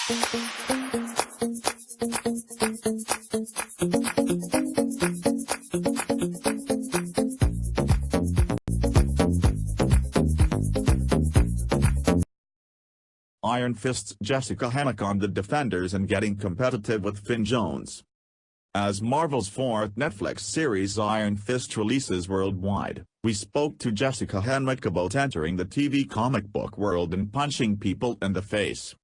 Iron Fist's Jessica Henwick on the Defenders and getting competitive with Finn Jones. As Marvel's fourth Netflix series Iron Fist releases worldwide, we spoke to Jessica Henwick about entering the TV comic book world and punching people in the face.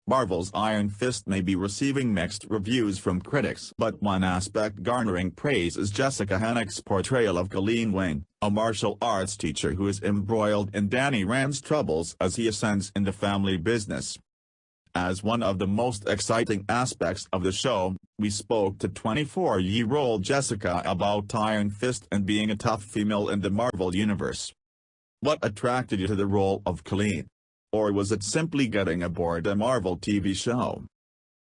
Marvel's Iron Fist may be receiving mixed reviews from critics, but one aspect garnering praise is Jessica Henwick's portrayal of Colleen Wing, a martial arts teacher who is embroiled in Danny Rand's troubles as he ascends in the family business. As one of the most exciting aspects of the show, we spoke to 24-year-old Jessica about Iron Fist and being a tough female in the Marvel universe. What attracted you to the role of Colleen? Or was it simply getting aboard a Marvel TV show?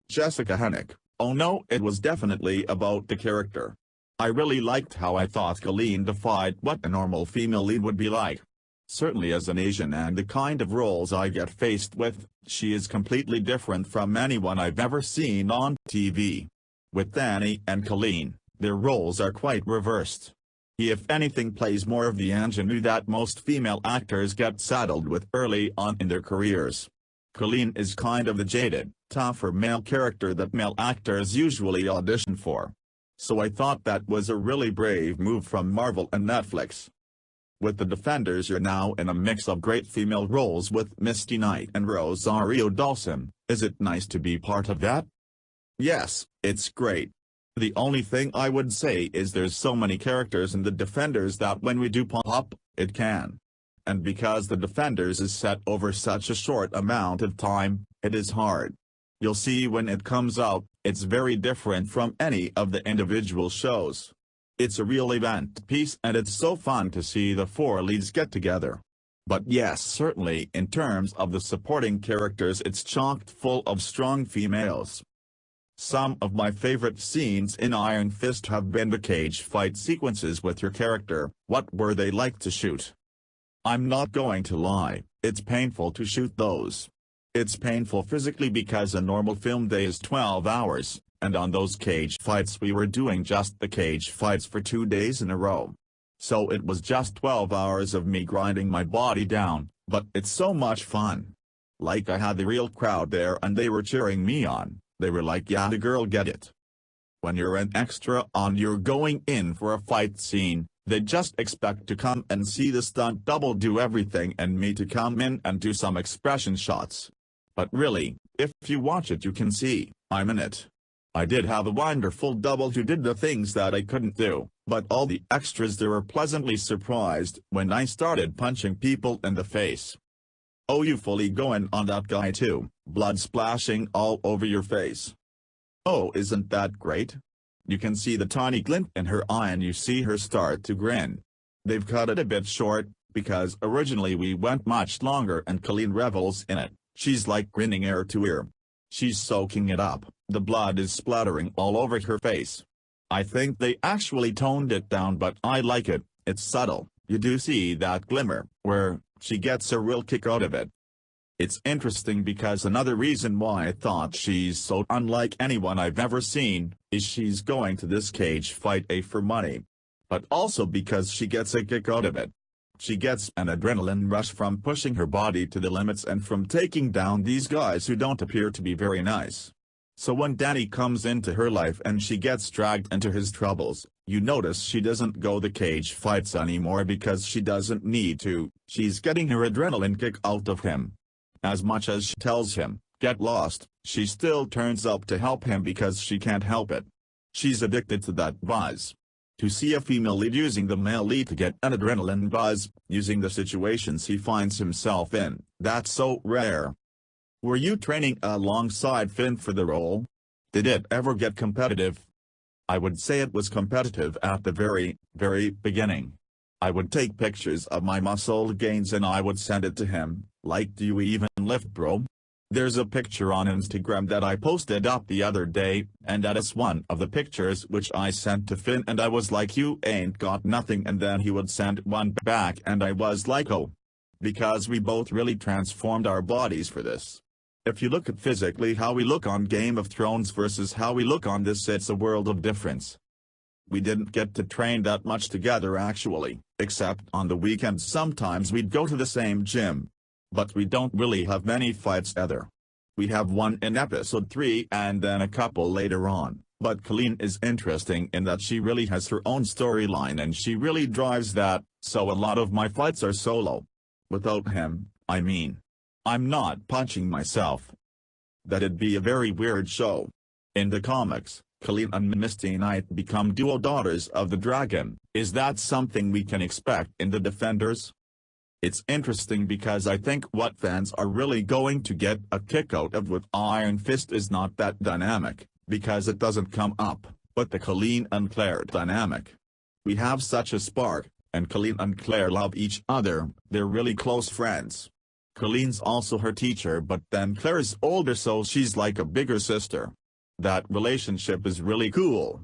Jessica Henwick: Oh no, it was definitely about the character. I really liked how I thought Colleen defied what a normal female lead would be like. Certainly as an Asian and the kind of roles I get faced with, she is completely different from anyone I've ever seen on TV. With Danny and Colleen, their roles are quite reversed. He if anything plays more of the ingenue that most female actors get saddled with early on in their careers. Colleen is kind of the jaded, tougher male character that male actors usually audition for. So I thought that was a really brave move from Marvel and Netflix. With the Defenders you're now in a mix of great female roles with Misty Knight and Rosario Dawson. Is it nice to be part of that? Yes, it's great. The only thing I would say is there's so many characters in the Defenders that when we do pop up, it can. And because the Defenders is set over such a short amount of time, it is hard. You'll see when it comes out, it's very different from any of the individual shows. It's a real event piece and it's so fun to see the four leads get together. But yes, certainly in terms of the supporting characters it's chock full of strong females. Some of my favorite scenes in Iron Fist have been the cage fight sequences with your character. What were they like to shoot? I'm not going to lie, it's painful to shoot those. It's painful physically because a normal film day is 12 hours, and on those cage fights we were doing just the cage fights for 2 days in a row. So it was just 12 hours of me grinding my body down, but it's so much fun. Like I had the real crowd there and they were cheering me on. They were like, yeah, the girl get it. When you're an extra and you're going in for a fight scene, they just expect to come and see the stunt double do everything and me to come in and do some expression shots. But really, if you watch it you can see, I'm in it. I did have a wonderful double who did the things that I couldn't do, but all the extras there were pleasantly surprised when I started punching people in the face. Oh, you fully going on that guy too, blood splashing all over your face. Oh, isn't that great? You can see the tiny glint in her eye and you see her start to grin. They've cut it a bit short, because originally we went much longer and Colleen revels in it. She's like grinning ear to ear. She's soaking it up, the blood is splattering all over her face. I think they actually toned it down but I like it, it's subtle, you do see that glimmer, where she gets a real kick out of it. It's interesting because another reason why I thought she's so unlike anyone I've ever seen, is she's going to this cage fight for money. But also because she gets a kick out of it. She gets an adrenaline rush from pushing her body to the limits and from taking down these guys who don't appear to be very nice. So when Danny comes into her life and she gets dragged into his troubles, you notice she doesn't go the cage fights anymore because she doesn't need to, she's getting her adrenaline kick out of him. As much as she tells him, get lost, she still turns up to help him because she can't help it. She's addicted to that buzz. To see a female lead using the male lead to get an adrenaline buzz, using the situations he finds himself in, that's so rare. Were you training alongside Finn for the role? Did it ever get competitive? I would say it was competitive at the very, very beginning. I would take pictures of my muscle gains and I would send it to him, like, do you even lift, bro? There's a picture on Instagram that I posted up the other day, and that is one of the pictures which I sent to Finn and I was like, you ain't got nothing, and then he would send one back and I was like, oh. Because we both really transformed our bodies for this. If you look at physically how we look on Game of Thrones versus how we look on this, it's a world of difference. We didn't get to train that much together actually, except on the weekends sometimes we'd go to the same gym. But we don't really have many fights either. We have one in episode 3 and then a couple later on, but Colleen is interesting in that she really has her own storyline and she really drives that, so a lot of my fights are solo. Without him, I mean. I'm not punching myself. That'd be a very weird show. In the comics, Colleen and Misty Knight become dual daughters of the dragon. Is that something we can expect in the Defenders? It's interesting because I think what fans are really going to get a kick out of with Iron Fist is not that dynamic, because it doesn't come up, but the Colleen and Claire dynamic. We have such a spark, and Colleen and Claire love each other, they're really close friends. Colleen's also her teacher, but then Claire's older, so she's like a bigger sister. That relationship is really cool.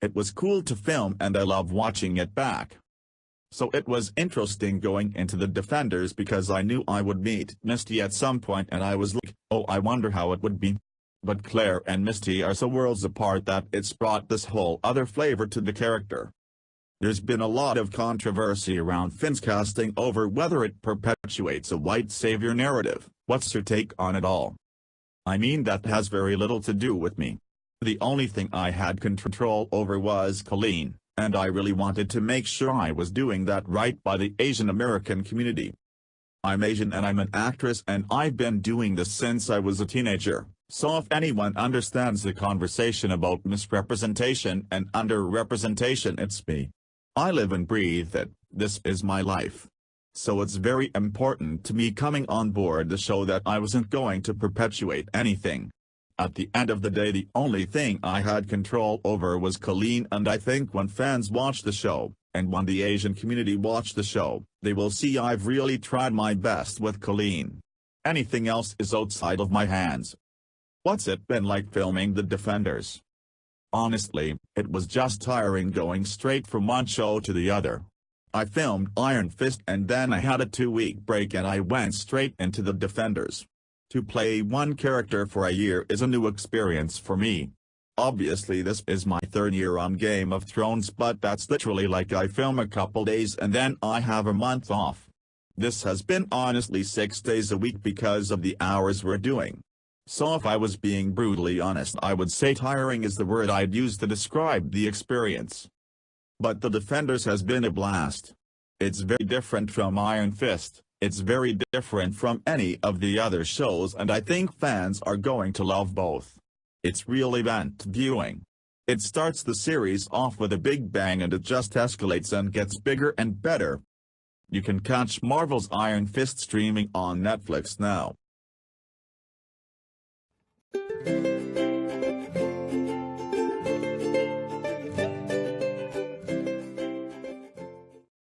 It was cool to film and I love watching it back. So it was interesting going into the Defenders because I knew I would meet Misty at some point and I was like, oh, I wonder how it would be. But Claire and Misty are so worlds apart that it's brought this whole other flavor to the character. There's been a lot of controversy around Finn's casting over whether it perpetuates a white savior narrative. What's your take on it all? I mean, that has very little to do with me. The only thing I had control over was Colleen, and I really wanted to make sure I was doing that right by the Asian American community. I'm Asian and I'm an actress and I've been doing this since I was a teenager, so if anyone understands the conversation about misrepresentation and underrepresentation, it's me. I live and breathe it, this is my life. So it's very important to me coming on board the show that I wasn't going to perpetuate anything. At the end of the day, the only thing I had control over was Colleen, and I think when fans watch the show, and when the Asian community watch the show, they will see I've really tried my best with Colleen. Anything else is outside of my hands. What's it been like filming The Defenders? Honestly, it was just tiring going straight from one show to the other. I filmed Iron Fist and then I had a 2-week break and I went straight into The Defenders. To play one character for a year is a new experience for me. Obviously this is my 3rd year on Game of Thrones, but that's literally like I film a couple days and then I have a month off. This has been honestly 6 days a week because of the hours we're doing. So if I was being brutally honest, I would say tiring is the word I'd use to describe the experience. But The Defenders has been a blast. It's very different from Iron Fist, it's very different from any of the other shows, and I think fans are going to love both. It's real event viewing. It starts the series off with a big bang and it just escalates and gets bigger and better. You can catch Marvel's Iron Fist streaming on Netflix now.